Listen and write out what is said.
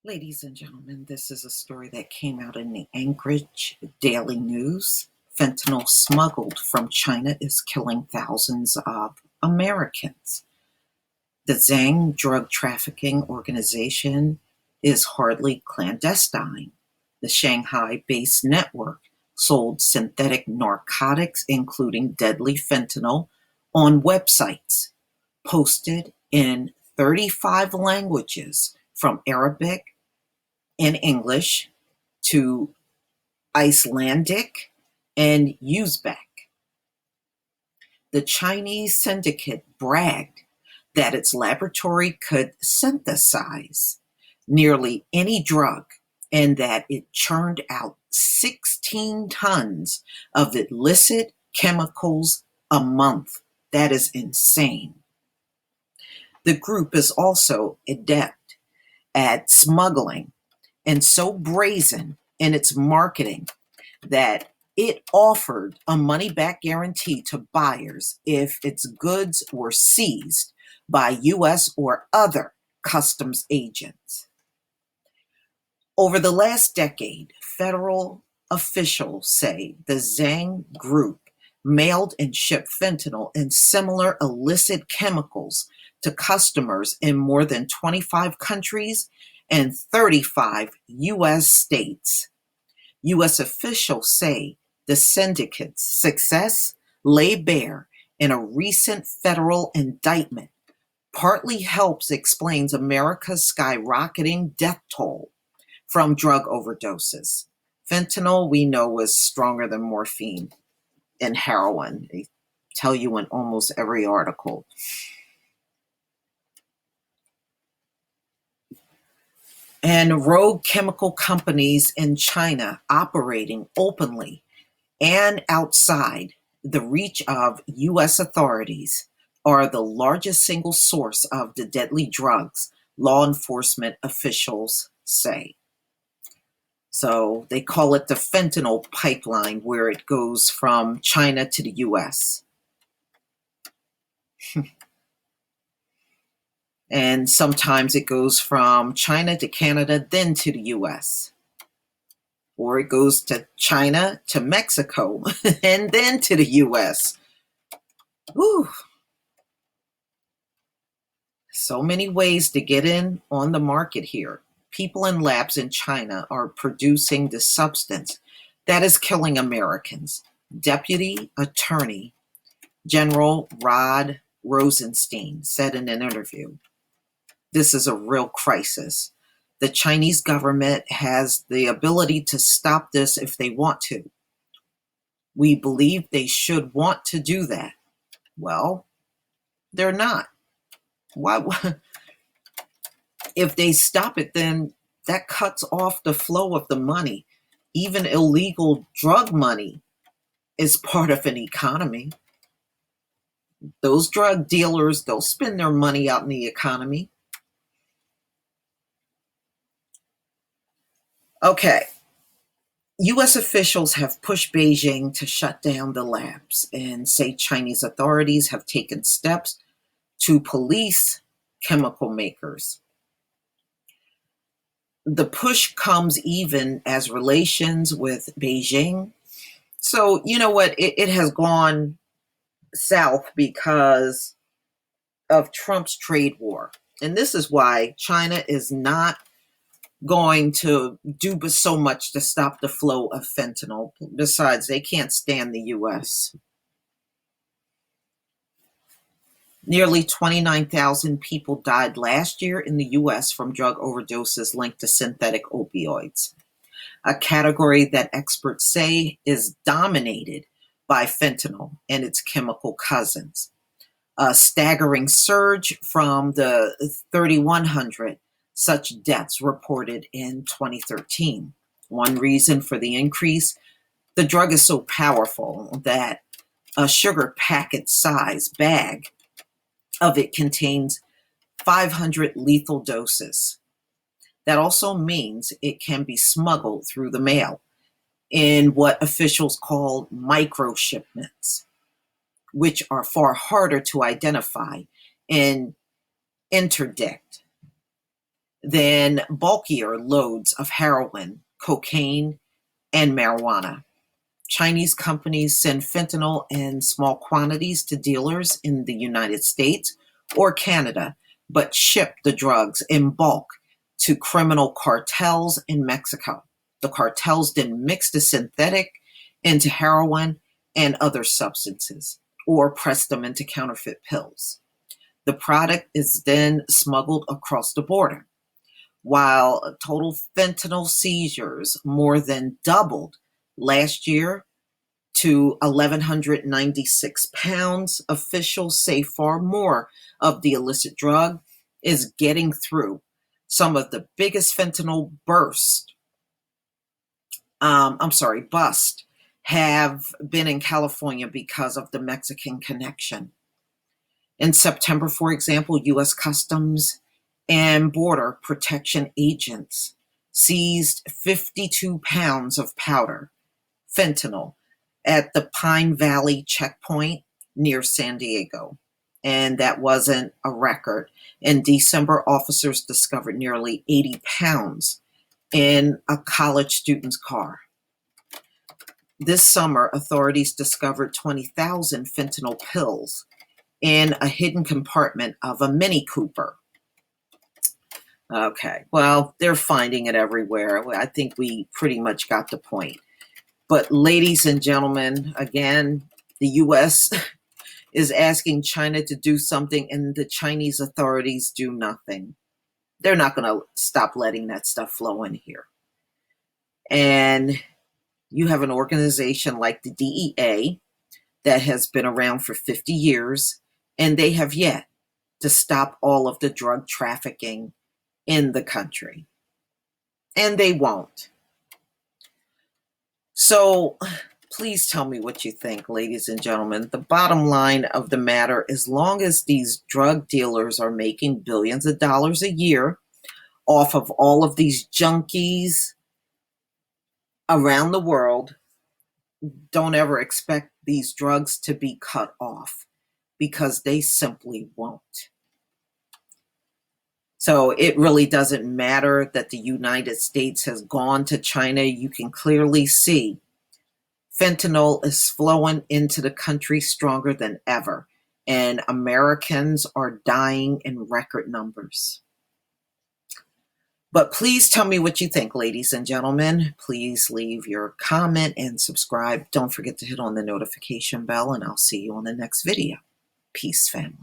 Ladies and gentlemen, this is a story that came out in the Anchorage Daily News. Fentanyl smuggled from China is killing thousands of Americans. The Zhang drug trafficking organization is hardly clandestine. The Shanghai based network sold synthetic narcotics, including deadly fentanyl, on websites, posted in 35 languages from Arabic in English to Icelandic and Uzbek. The Chinese syndicate bragged that its laboratory could synthesize nearly any drug and that it churned out 16 tons of illicit chemicals a month. That is insane. The group is also adept at smuggling and so brazen in its marketing that it offered a money-back guarantee to buyers if its goods were seized by U.S. or other customs agents. Over the last decade, federal officials say the Zhang Group mailed and shipped fentanyl and similar illicit chemicals to customers in more than 25 countries and 35 U.S. states. U.S. officials say the syndicate's success lay bare in a recent federal indictment, partly helps explains America's skyrocketing death toll from drug overdoses. Fentanyl, we know, is stronger than morphine and heroin. They tell you in almost every article. And rogue chemical companies in China operating openly and outside the reach of U.S. authorities are the largest single source of the deadly drugs, law enforcement officials say. So they call it the fentanyl pipeline, where it goes from China to the U.S. And sometimes it goes from China to Canada, then to the U.S. Or it goes to China to Mexico, and then to the U.S. Whew. So many ways to get in on the market here. People in labs in China are producing the substance that is killing Americans. Deputy Attorney General Rod Rosenstein said in an interview, "This is a real crisis. The Chinese government has the ability to stop this if they want to. We believe they should want to do that." Well, they're not. Why? If they stop it, then that cuts off the flow of the money. Even illegal drug money is part of an economy. Those drug dealers, they'll spend their money out in the economy. Okay. U.S. officials have pushed Beijing to shut down the labs and say Chinese authorities have taken steps to police chemical makers. The push comes even as relations with Beijing. So, you know what? It has gone south because of Trump's trade war. And this is why China is not going to do but so much to stop the flow of fentanyl. Besides, they can't stand the U.S. Nearly 29,000 people died last year in the U.S. from drug overdoses linked to synthetic opioids, a category that experts say is dominated by fentanyl and its chemical cousins. A staggering surge from the 3,100 such deaths reported in 2013. One reason for the increase, the drug is so powerful that a sugar packet size bag of it contains 500 lethal doses. That also means it can be smuggled through the mail in what officials call micro shipments, which are far harder to identify and interdict. than bulkier loads of heroin, cocaine, and marijuana. Chinese companies send fentanyl in small quantities to dealers in the United States or Canada, but ship the drugs in bulk to criminal cartels in Mexico. The cartels then mix the synthetic into heroin and other substances, or press them into counterfeit pills. The product is then smuggled across the border. While total fentanyl seizures more than doubled last year to 1,196 pounds, officials say far more of the illicit drug is getting through. Some of the biggest fentanyl bust have been in California because of the Mexican connection. In September, for example, U.S. Customs and Border Protection agents seized 52 pounds of powder, fentanyl, at the Pine Valley checkpoint near San Diego. And that wasn't a record. In December, officers discovered nearly 80 pounds in a college student's car. This summer, authorities discovered 20,000 fentanyl pills in a hidden compartment of a Mini Cooper. Okay, well, they're finding it everywhere. I think we pretty much got the point. But ladies and gentlemen, again, the U.S. is asking China to do something, and the Chinese authorities do nothing. They're not going to stop letting that stuff flow in here. And you have an organization like the DEA that has been around for 50 years, and they have yet to stop all of the drug trafficking in the country. And they won't. So please tell me what you think, ladies and gentlemen. The bottom line of the matter, as long as these drug dealers are making billions of dollars a year off of all of these junkies around the world, don't ever expect these drugs to be cut off, because they simply won't. So it really doesn't matter that the United States has gone to China. You can clearly see fentanyl is flowing into the country stronger than ever, and Americans are dying in record numbers. But please tell me what you think, ladies and gentlemen. Please leave your comment and subscribe. Don't forget to hit on the notification bell, and I'll see you on the next video. Peace, family.